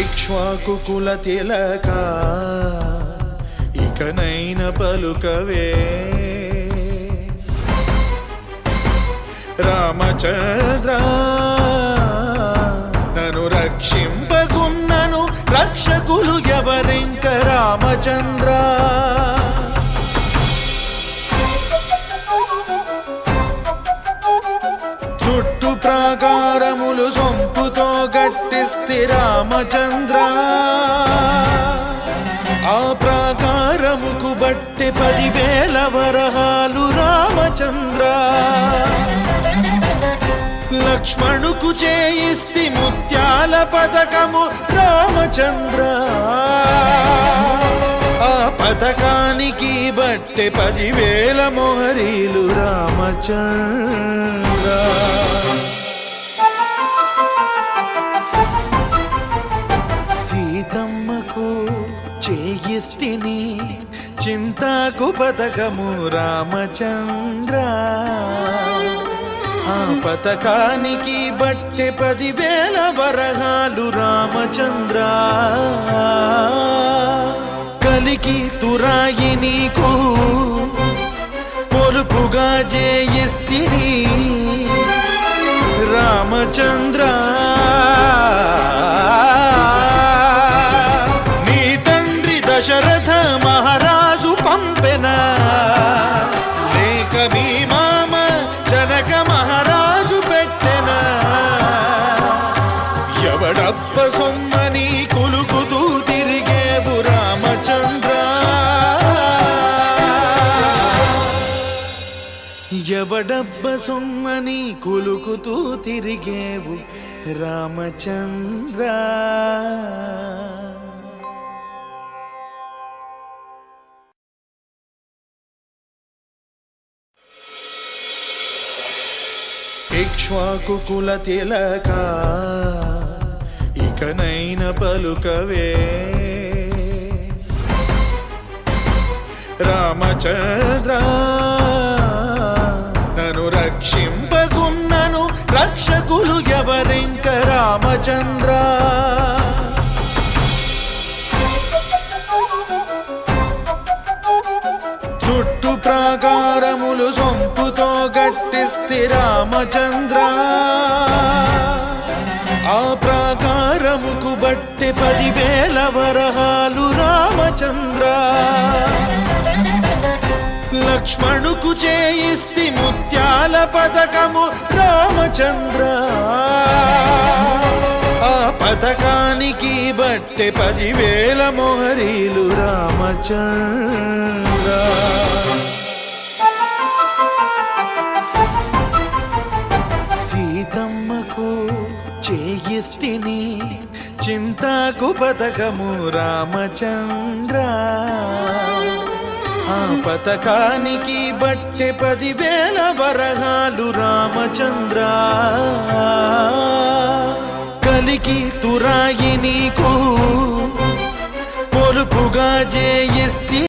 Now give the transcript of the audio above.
ఇక్ష్వాకుకుల తిలక ఇకనైన పలుకవే రామచంద్ర నన్ను రక్షింపగున్నను రక్షకులు ఎవరింక రామచంద్ర చుట్టు ప్రాకారములు సొంపుతో గట్టిస్తి రామచంద్ర ఆ ప్రాకారముకు బట్టి 10,000 వరహాలు రామచంద్ర లక్ష్మణుకు చేయిస్తి ముత్యాల పథకము రామచంద్ర ఆ పథకానికి బట్టి 10,000 మొహరీలు రామచంద్ర సీతమ్మకు చేయిస్తిని చింతాకు పథకము రామచంద్ర ఆ పథకానికి బట్టి 10,000 వరహాలు రామచంద్ర కలికి తురాయి నీకు పొలుపుగా చేయిస్తిని రామచంద్ర నీ తండ్రి దశరథ మహారాజు పంపెన లేక మీ మామ జనక మహారాజు పెట్టెన ఎవడబ్బ సొమ్మని కులుకుతూ తిరిగేవు రామచంద్ర ఎవడబ్బ సొమ్మని కులుకుతూ తిరిగేవు రామచంద్ర ఇక్ష్వాకుకుల తిలక ఇకనైన పలుకవే రామచంద్ర నన్ను రక్షింపగున్నను రక్షకులు ఎవరింక రామచంద్ర చుట్టు ప్రాకారములు సొంపుతో గట్టిస్తి రామచంద్ర ఆ ప్రాకారముకు బట్టి 10,000 వరహాలు రామచంద్ర లక్ష్మణుకు చేయిస్తి ముత్యాల పథకము రామచంద్ర ఆ పథకానికి బట్టి 10,000 మొహరీలు రామచంద్ర సీతమ్మకు చేయిస్తిని చింతాకు పథకము రామచంద్ర ఆ పథకానికి బట్టి 10,000 వరహాలు రామచంద్ర కలికి తురాయి నీకు పొలుపుగా చేయిస్తి